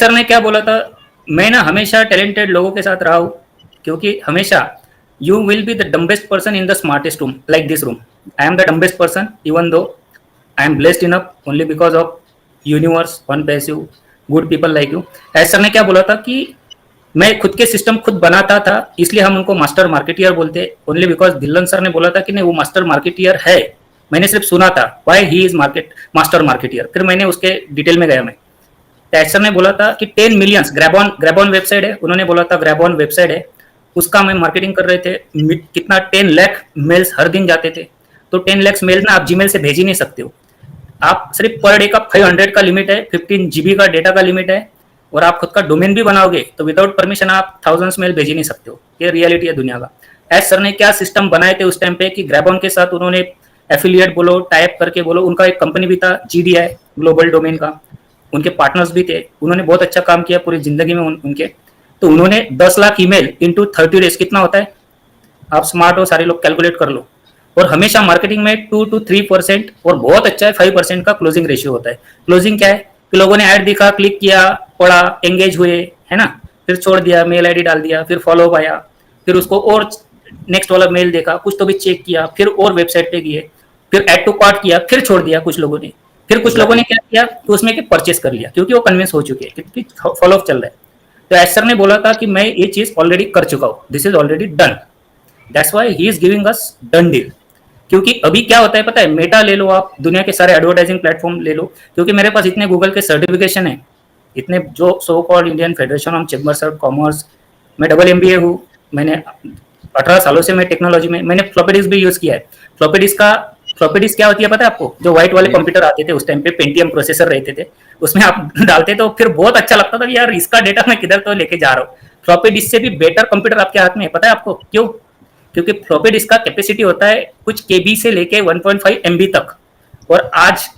Sir ने क्या बोला था, मैं ना हमेशा टैलेंटेड लोगों के साथ रहा हूँ, क्योंकि हमेशा you will be the dumbest person in the smartest room, like this room. I am the dumbest person, even though I am blessed enough only because of universe, one passive, good people like you. ऐसा sir ने क्या बोला था कि मैं खुद के system खुद बनाता था, इसलिए हम उनको मास्टर मार्केटियर बोलते, ओनली बिकॉज धिल्लन सर ने बोला था कि नहीं वो मास्टर मार्केटियर है। मैंने सिर्फ सुना था why he is master marketeer, फिर मैंने उसके डिटेल में गया। मैं सर ने बोला था कि 10 मिलियंस ग्रैबॉन वेबसाइट है, उन्होंने बोला था ग्रैबॉन वेबसाइट है, उसका मैं मार्केटिंग कर रहे थे। कितना 10 लाख मेल्स हर दिन जाते थे। तो 10 लाख मेल ना आप जीमेल से भेज ही नहीं सकते हो। आप सिर्फ पर डे का 500 का लिमिट है, 15 GB का डेटा का लिमिट है, और आप खुद का डोमेन भी बनाओगे तो विदाउट परमिशन आप थाउजेंड्स मेल भेज ही नहीं सकते हो। ये रियलिटी है दुनिया का। एस सर ने क्या सिस्टम बनाए थे उस टाइम पे कि ग्रैबॉन के साथ उन्होंने एफिलिएट बोलो, टाइप करके बोलो, उनका एक कंपनी भी था GDI ग्लोबल डोमेन का, उनके पार्टनर्स भी थे। उन्होंने बहुत अच्छा काम किया पूरी जिंदगी में उनके। तो उन्होंने 10 लाख ईमेल इंटू 30 डेज कितना होता है, आप स्मार्ट हो सारे लोग, कैलकुलेट कर लो। और हमेशा मार्केटिंग में 2 to 3% और बहुत अच्छा है 5% का क्लोजिंग रेशियो होता है। क्लोजिंग क्या है कि लोगों ने ऐड दिखा, क्लिक किया, पढ़ा, एंगेज हुए, है ना, फिर छोड़ दिया, मेल आईडी डाल दिया, फिर फॉलो अप आया, फिर उसको और नेक्स्ट वाला मेल देखा, कुछ तो भी चेक किया, फिर और वेबसाइट पे गए, फिर ऐड टू कार्ट किया, फिर छोड़ दिया कुछ लोगों ने, फिर कुछ लोगों ने क्या किया कि उसमें परचेस कर लिया क्योंकि वो कन्विंस हो चुके हैं, क्योंकि फॉलो अप चल रहा है। तो एस सर ने बोला था कि मैं ये चीज ऑलरेडी कर चुका हूँ, this is already done, that's why he is giving us done deal. क्योंकि अभी क्या होता है पता है, मेटा ले लो आप, दुनिया के सारे एडवर्टाइजिंग प्लेटफॉर्म ले लो, क्योंकि मेरे पास इतने गूगल के सर्टिफिकेशन है, इतने जो so called Indian federation of chambers of commerce, मैं डबल MBA हूँ, मैंने 18 सालों से मैं टेक्नोलॉजी में, मैंने फ्लॉपी डिस्क भी यूज किया है। फ्लॉपी डिस्क क्या होती है पता है आपको, जो व्हाइट वाले कंप्यूटर आते थे उस टाइम पे, पेंटियम प्रोसेसर रहते थे, उसमें आप डालते तो फिर बहुत अच्छा लगता था कि यार इसका डेटा मैं किधर तो लेके जा रहा हूँ। फ्लॉपी डिस्क से भी बेटर कंप्यूटर आपके हाथ में है, पता है आपको क्यों? क्योंकि फ्लॉपी डिस्क का कैपेसिटी होता है कुछ KB से लेके 1.5 MB तक, और आज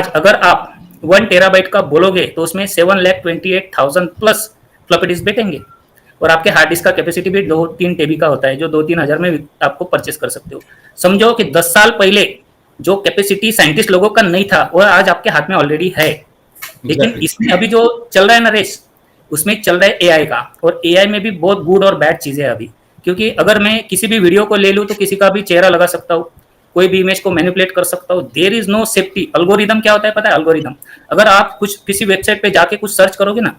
अगर आप 1 टेराबाइट का बोलोगे तो उसमें 7,28,000 प्लस फ्लॉपी डिस्क बैठेंगे, और आपके हार्ड डिस्क का कैपेसिटी भी 2-3 TB का होता है, जो 2-3 हज़ार में आपको परचेस कर सकते हो। समझो कि 10 साल पहले जो कैपेसिटी साइंटिस्ट लोगों का नहीं था वो आज आपके हाथ में ऑलरेडी है। लेकिन इसमें अभी जो चल रहा है ना रेस, उसमें चल रहा है AI का, और AI में भी बहुत गुड और बैड चीजें हैं अभी। क्योंकि अगर मैं किसी भी वीडियो को ले लूँ तो किसी का भी चेहरा लगा सकता हूँ, कोई भी इमेज को मैनिपुलेट कर सकता हूँ, there is no safety. Algorithm क्या होता है पता है? अल्गोरिदम, अगर आप कुछ किसी वेबसाइट पे जाके कुछ सर्च करोगे ना,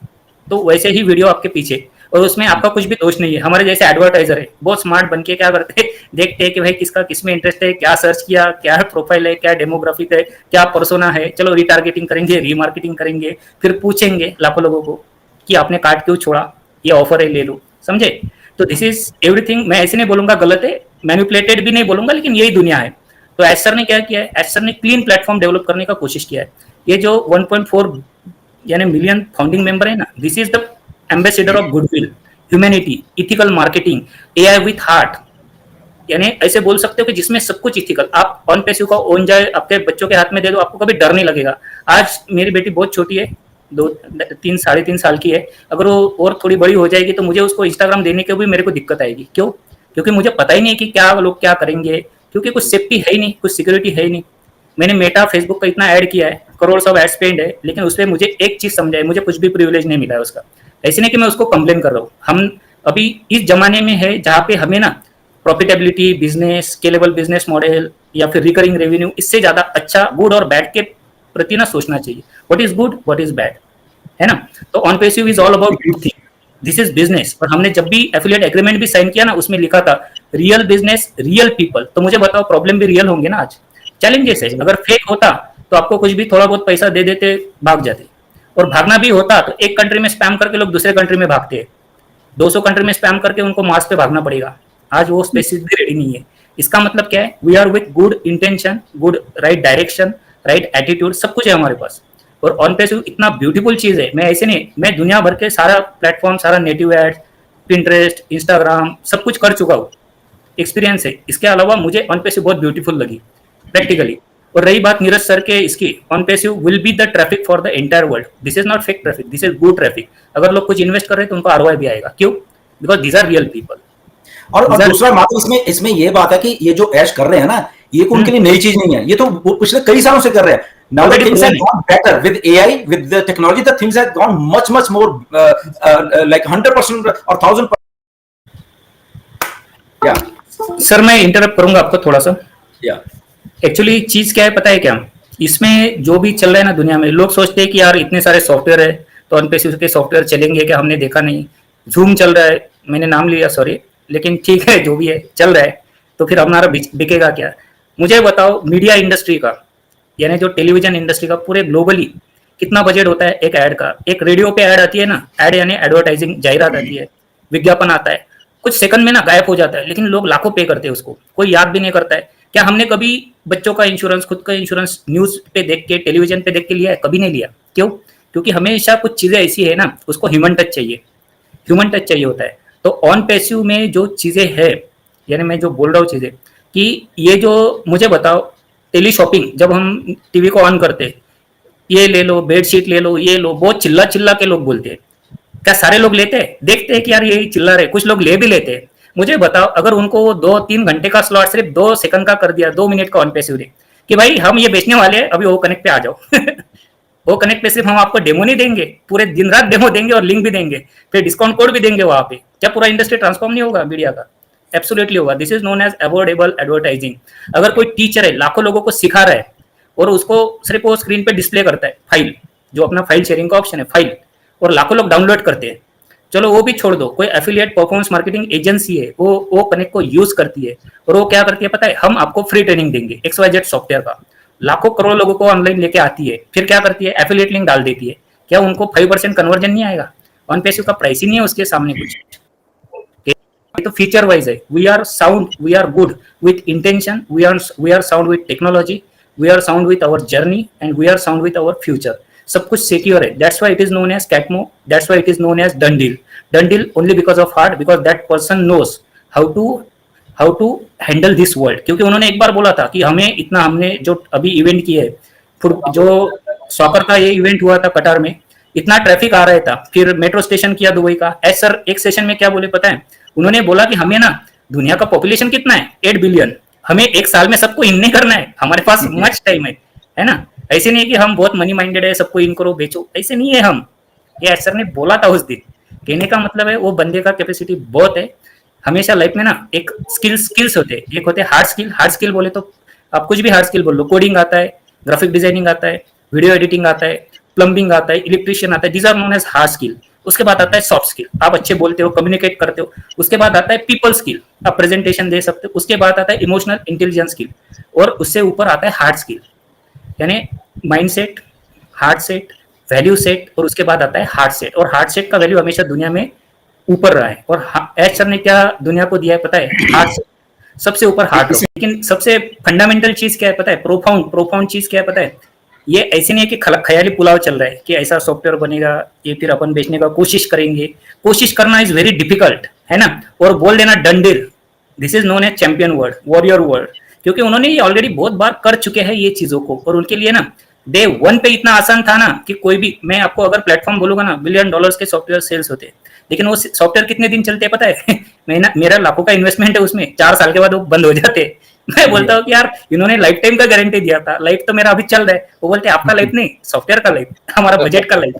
तो वैसे ही वीडियो आपके पीछे, और उसमें आपका कुछ भी दोष नहीं है। हमारे जैसे एडवर्टाइजर है, बहुत स्मार्ट बन के क्या करते हैं, देखते हैं कि भाई किसका किस में इंटरेस्ट है, क्या सर्च किया, क्या प्रोफाइल है, क्या डेमोग्राफिक है, क्या पर्सोना है, चलो रिटारगेटिंग करेंगे, रीमार्केटिंग करेंगे, फिर पूछेंगे लाखों लोगों को कि आपने कार्ड क्यों छोड़ा, ये ऑफर है ले लो, समझे? तो दिस इज एवरीथिंग। मैं ऐसे नहीं बोलूंगा गलत है, मैनिपुलेटेड भी नहीं बोलूंगा, लेकिन यही दुनिया है। तो एसर ने क्या किया है, एसर ने क्लीन प्लेटफॉर्म डेवलप करने का कोशिश किया है। ये जो 1.4 यानी मिलियन फाउंडिंग मेंबर है ना, this is the ambassador of goodwill, humanity, ethical marketing, AI with heart. यानी ऐसे बोल सकते हो कि जिसमें सब कुछ इथिकल। आप ऑन पैसिव का ओन जाए आपके बच्चों के हाथ में दे दो, आपको कभी डर नहीं लगेगा। आज मेरी बेटी बहुत छोटी है, 3-3.5 साल की है, अगर वो और थोड़ी बड़ी हो जाएगी तो मुझे उसको इंस्टाग्राम देने के भी मेरे को दिक्कत आएगी। क्यों? क्योंकि मुझे पता ही नहीं कि क्या लोग क्या करेंगे, क्योंकि कुछ सेफ्टी है ही नहीं, कुछ सिक्योरिटी है ही नहीं। मैंने मेटा फेसबुक का इतना ऐड किया है, करोड़ ऑफ एड स्पेंड है, लेकिन उसमें मुझे एक चीज समझाई, मुझे कुछ भी प्रिविलेज नहीं मिला है उसका। ऐसे नहीं कि मैं उसको कंप्लेन कर रहा हूँ, हम अभी इस जमाने में है जहाँ पे हमें ना profitability, business, scalable business model या फिर रिकरिंग रेवेन्यू, इससे ज्यादा अच्छा गुड और बैड के प्रति ना सोचना चाहिए। What is good, what is bad, है ना? तो on passive is all about good thing, this is business. और हमने जब भी एफिलिएट एग्रीमेंट भी साइन किया ना, उसमें लिखा था रियल बिजनेस, रियल पीपल। तो मुझे बताओ, प्रॉब्लम भी रियल होंगे ना आज, चैलेंजेस है। अगर फेक होता तो आपको कुछ भी थोड़ा बहुत पैसा दे देते, भाग जाते। और भागना भी होता तो एक कंट्री में स्पैम करके लोग दूसरे कंट्री में भागते हैं, 200 कंट्री में स्पैम करके उनको मार्स पे भागना पड़ेगा। आज वो स्पेसिस भी रेडी नहीं है। इसका मतलब क्या है? We are with good intention, good right direction, right attitude, सब कुछ है हमारे पास। और ऑन पैसिव इतना ब्यूटीफुल चीज है। मैं ऐसे नहीं, मैं दुनिया भर के सारा प्लेटफॉर्म, सारा नेटिव एड्स, पिंटरेस्ट, इंस्टाग्राम, सब कुछ कर चुका हूँ, एक्सपीरियंस है। इसके अलावा मुझे ऑन पैसिव बहुत ब्यूटीफुल लगी प्रैक्टिकली। और रही बात नीरज सर के इसकी, on passive will be the traffic for the entire world. This is not fake traffic, this is good traffic. अगर लोग कुछ इन्वेस्ट कर रहे हैं तो उनको ROI भी आएगा। क्यों? Because these are real people. और दूसरा मात्र इसमें ये बात है कि ये जो ऐश कर रहे हैं ना, ये उनके लिए नई चीज नहीं है, ये तो पिछले कई सालों से कर रहे हैं। Now the Already things have proven है. gone better with AI, with the technology. The things have gone much more like 100% or 1000%. Yeah, sir मैं इंटरप्ट करूंगा आपको थोड़ा सा. yeah. एक्चुअली चीज क्या है पता है क्या, इसमें जो भी चल रहा है ना दुनिया में, लोग सोचते हैं कि यार इतने सारे सॉफ्टवेयर है तो अनपेसिव के सॉफ्टवेयर चलेंगे क्या, हमने देखा नहीं. जूम चल रहा है, मैंने नाम लिया सॉरी, लेकिन ठीक है जो भी है चल रहा है, तो फिर हमारा बिकेगा क्या. मुझे बताओ मीडिया इंडस्ट्री का, यानी जो टेलीविजन इंडस्ट्री का पूरे ग्लोबली कितना बजट होता है एक ऐड का. एक रेडियो पे ऐड आती है ना, ऐड यानी एडवर्टाइजिंग, जाहिरात आती है, विज्ञापन आता है, कुछ सेकंड में ना गायब हो जाता है, लेकिन लोग लाखों पे करते हैं उसको, कोई याद भी नहीं करता है. क्या हमने कभी बच्चों का इंश्योरेंस, खुद का इंश्योरेंस न्यूज पे देख के, टेलीविजन पे देख के लिया है? कभी नहीं लिया. क्यों? क्योंकि हमेशा कुछ चीजें ऐसी है ना, उसको ह्यूमन टच चाहिए, ह्यूमन टच चाहिए होता है. तो ऑन पैसिव में जो चीजें है, यानी मैं जो बोल रहा हूँ चीजें, कि ये जो मुझे बताओ, टेली शॉपिंग जब हम टीवी को ऑन करते, ये ले लो, बेडशीट ले लो, ये लो, बहुत चिल्ला चिल्ला के लोग बोलते हैं. क्या सारे लोग लेते हैं? देखते हैं कि यार ये चिल्ला रहे, कुछ लोग ले भी लेते हैं. मुझे बताओ, अगर उनको 2-3 घंटे का स्लॉट सिर्फ 2 सेकंड का कर दिया, 2 मिनट का ऑन पैसिव दे, कि भाई हम ये बेचने वाले हैं, अभी वो कनेक्ट पे आ जाओ. वो कनेक्ट पे सिर्फ हम आपको डेमो नहीं देंगे, पूरे दिन रात डेमो देंगे और लिंक भी देंगे, फिर डिस्काउंट कोड भी देंगे वहां पे. क्या पूरा इंडस्ट्री ट्रांसफॉर्म नहीं होगा मीडिया का? एब्सोल्युटली होगा. This is known as affordable advertising. अगर कोई टीचर है, लाखों लोगों को सिखा रहा है, और उसको सिर्फ वो स्क्रीन पे डिस्प्ले करता है फाइल, जो अपना फाइल शेयरिंग का ऑप्शन है, फाइल, और लाखों लोग डाउनलोड करते हैं. चलो वो भी छोड़ दो, कोई एफिलिएट परफॉर्मेंस मार्केटिंग एजेंसी है, वो कनेक्ट को यूज करती है, और वो क्या करती है पता है, हम आपको फ्री ट्रेनिंग देंगे XYZ सॉफ्टवेयर का, लाखों करोड़ लोगों को ऑनलाइन लेके आती है, फिर क्या करती है, एफिलिएट लिंक डाल देती है. क्या उनको 5% कन्वर्जन नहीं आएगा? ऑन पैसिव का प्राइस ही नहीं है उसके सामने कुछ. तो फीचर वाइज है, we are sound, we are good with intention, we are sound with technology, we are sound with our journey, and we are sound with our future. सब कुछ सिक्योर है. That's why it is known as कैटमो, that's why it is known as done deal. Done deal only because of heart, because that person knows how to handle this world. क्योंकि उन्होंने एक बार बोला था कि हमें इतना, हमने जो अभी इवेंट किए है, जो सॉकर का ये इवेंट हुआ था कटार में, इतना ट्रैफिक आ रहा था, फिर मेट्रो स्टेशन किया दुबई का. सर एक सेशन में क्या बोले पता है, उन्होंने बोला कि हमें ना, दुनिया का पॉपुलेशन कितना है, 8 बिलियन, हमें एक साल में सबको इन नहीं करना है, हमारे पास मच टाइम है ना. ऐसे नहीं कि हम बहुत मनी माइंडेड है, सबको इन करो बेचो, ऐसे नहीं है हम. ये सर ने बोला था उस दिन. कहने का मतलब है वो बंदे का कैपेसिटी बहुत है. हमेशा लाइफ में ना एक स्किल्स होते हैं, एक होते हैं हार्ड स्किल बोले तो आप कुछ भी हार्ड स्किल बोल लो, कोडिंग आता है, ग्राफिक डिजाइनिंग आता है, वीडियो एडिटिंग आता है, प्लम्बिंग आता है, इलेक्ट्रिशियन आता है, these are known as hard skill. उसके बाद आता है सॉफ्ट स्किल, आप अच्छे बोलते हो, कम्युनिकेट करते हो. उसके बाद आता है पीपल स्किल, आप प्रेजेंटेशन दे सकते हो. उसके बाद आता है इमोशनल इंटेलिजेंस स्किल, और उससे ऊपर आता है हार्ड स्किल, यानी mind set, heart set, value set, और उसके बाद आता है हार्ट सेट. और हार्ट सेट का वैल्यू हमेशा दुनिया में ऊपर रहा है. और एच सर ने क्या दुनिया को दिया है पता है, हार्ट सेट, सबसे ऊपर हार्ट. लेकिन सबसे फंडामेंटल चीज क्या है पता है, प्रोफाउंड चीज क्या है पता है, ये ऐसे नहीं है कि ख्याली पुलाव चल रहा है कि ऐसा सॉफ्टवेयर बनेगा, ये फिर अपन बेचने का कोशिश करेंगे. कोशिश करना इज वेरी डिफिकल्ट है ना, और बोल देना done deal, this is known as champion word, warrior word. क्योंकि उन्होंने ये ऑलरेडी बहुत बार कर चुके हैं ये चीजों को, और उनके लिए ना डे 1 पे इतना आसान था ना कि कोई भी, मैं आपको अगर प्लेटफॉर्म बोलूंगा ना, $1 बिलियन के सॉफ्टवेयर सेल्स होते हैं, लेकिन वो सॉफ्टवेयर कितने दिन चलते हैं पता है? मेरा लाखों का इन्वेस्टमेंट है उसमें, 4 साल के बाद वो बंद हो जाते हैं. मैं बोलता हूँ कि यार इन्होंने लाइफ टाइम का गारंटी दिया था, लाइफ तो मेरा अभी चल रहा है. वो बोलते हैं आपका लाइफ नहीं, सॉफ्टवेयर का लाइफ, हमारा बजट का लाइफ.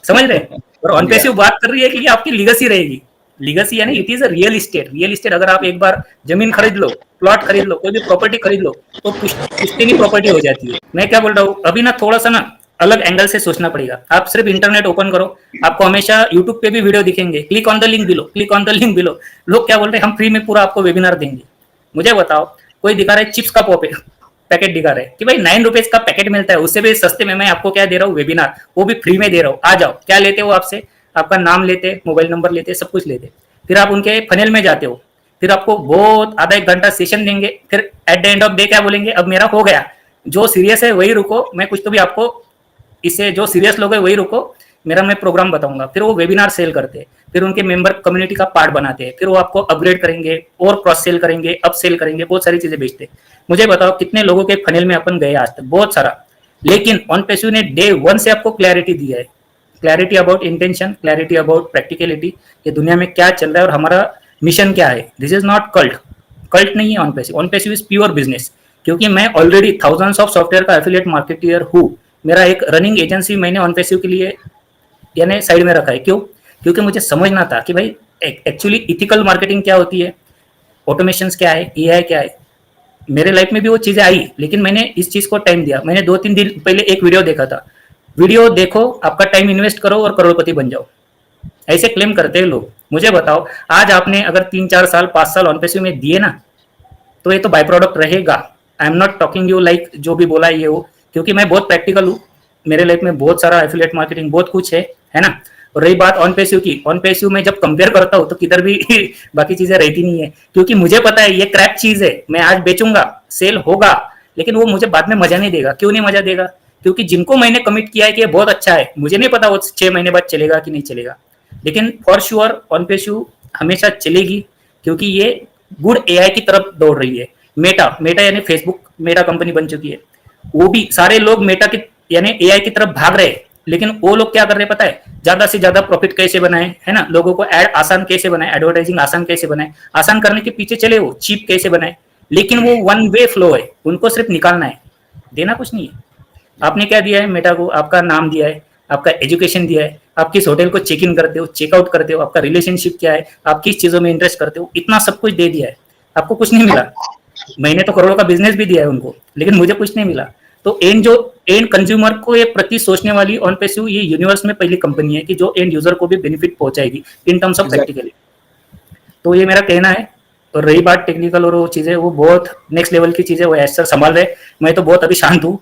समझ रहे हैं? और ऑन पैसिव बात कर रही है कि आपकी लीगेसी रहेगी. लीगेसी यानी it is a real estate. अगर आप एक बार जमीन खरीद लो, प्लॉट खरीद लो, कोई भी प्रॉपर्टी खरीद लो, तो पुश्तैनी प्रॉपर्टी हो जाती है. मैं क्या बोल रहा हूँ अभी ना, थोड़ा सा ना अलग एंगल से सोचना पड़ेगा. आप सिर्फ इंटरनेट ओपन करो, आपको हमेशा यूट्यूब पे भी वीडियो दिखेंगे, click on the link below, click on the link below. लोग क्या बोल रहे हैं, हम फ्री में पूरा आपको वेबिनार देंगे. मुझे बताओ, कोई दिखा रहा है चिप्स का पैकेट दिखा रहा है कि भाई 9 रुपीज का पैकेट मिलता है, उससे भी सस्ते में मैं आपको क्या दे रहा हूँ, वेबिनार, वो भी फ्री में दे रहा हूँ, आ जाओ. क्या लेते हो आपसे? आपका नाम लेते, मोबाइल नंबर लेते, सब कुछ लेते. फिर आप उनके फनेल में जाते हो, फिर आपको बहुत आधा 1 घंटा सेशन देंगे, फिर at the end of day क्या बोलेंगे, अब मेरा हो गया, जो सीरियस है वही रुको, मैं कुछ तो भी आपको, इससे जो सीरियस लोग है वही रुको, मेरा मैं प्रोग्राम बताऊंगा. फिर वो वेबिनार सेल करते हैं, फिर उनके मेंबर कम्युनिटी का पार्ट बनाते हैं, फिर वो आपको अपग्रेड करेंगे और क्रॉस सेल करेंगे, अप सेल करेंगे, बहुत सारी चीजें बेचते हैं. मुझे बताओ कितने लोगों के फनेल में अपन गए आज तक, बहुत सारा. लेकिन ऑन पैसिव ने डे 1 से आपको क्लैरिटी दिया है, clarity about intention, clarity about practicality, ये दुनिया में क्या चल रहा है और हमारा मिशन क्या है. दिस इज नॉट कल्ट नहीं है on passive. On passive is pure business. क्योंकि मैं ऑलरेडी थाउजेंड्स ऑफ सॉफ्टवेयर का एफिलिएट मार्केटियर हूँ। मेरा एक रनिंग एजेंसी मैंने ऑन पैसिव के लिए यानी साइड में रखा है। क्यों? क्योंकि मुझे समझना था कि भाई एक्चुअली इथिकल मार्केटिंग क्या होती है, ऑटोमेशंस क्या है, एआई क्या है। मेरे लाइफ में भी वो चीज़ें आई, लेकिन मैंने इस चीज़ को टाइम दिया। मैंने 2-3 दिन पहले एक वीडियो देखा था। वीडियो देखो, आपका टाइम इन्वेस्ट करो और करोड़पति बन जाओ, ऐसे क्लेम करते हैं लोग। मुझे बताओ, आज आपने अगर 3-4 साल 5 साल ऑन पैसिव में दिए ना, तो ये तो बाय प्रोडक्ट रहेगा। I am not talking you like जो भी बोला ये हो, क्योंकि मैं बहुत प्रैक्टिकल हूँ। मेरे लाइफ में बहुत सारा एफिलिएट मार्केटिंग बहुत कुछ है ना। और रही बात ऑन पैसिव की, ऑन पैसिव में जब कंपेयर करता हूँ तो किधर भी बाकी चीजें रहती नहीं है, क्योंकि मुझे पता है ये क्रैप चीज है। मैं आज बेचूंगा, सेल होगा, लेकिन वो मुझे बाद में मजा नहीं देगा। क्यों नहीं मजा देगा? क्योंकि जिनको मैंने कमिट किया है कि ये बहुत अच्छा है, मुझे नहीं पता वो 6 महीने बाद चलेगा कि नहीं चलेगा, लेकिन फॉर श्योर ऑन पैसिव हमेशा चलेगी, क्योंकि ये गुड एआई की तरफ दौड़ रही है। मेटा यानी फेसबुक मेटा कंपनी बन चुकी है। वो भी सारे लोग मेटा की यानी एआई की तरफ भाग रहे हैं, लेकिन वो लोग क्या कर रहे हैं पता है? ज्यादा से ज्यादा प्रॉफिट कैसे बनाए, है ना, लोगों को एड आसान कैसे बनाए, एडवर्टाइजिंग आसान कैसे बनाए, आसान करने के पीछे चले वो चीप कैसे बनाए। लेकिन वो वन वे फ्लो है, उनको सिर्फ निकालना है, देना कुछ नहीं है। आपने क्या दिया है मेटा को? आपका नाम दिया है, आपका एजुकेशन दिया है, आप किस होटल को चेक इन करते हो, चेकआउट करते हो, आपका रिलेशनशिप क्या है, आप किस चीजों में इंटरेस्ट करते हो, इतना सब कुछ दे दिया है। आपको कुछ नहीं मिला। मैंने तो करोड़ों का बिजनेस भी दिया है उनको, लेकिन मुझे कुछ नहीं मिला। तो एंड कंज्यूमर को ये प्रति सोचने वाली ऑन पैसिव ये यूनिवर्स में पहली कंपनी है कि जो एंड यूजर को भी बेनिफिट पहुंचाएगी इन टर्म्स ऑफ प्रैक्टिकली। तो ये मेरा कहना है। और रही बात टेक्निकल और वो चीजें, वो बहुत नेक्स्ट लेवल की चीजें वो ऐसा संभाल रहे। मैं तो बहुत अभी शांत हूँ,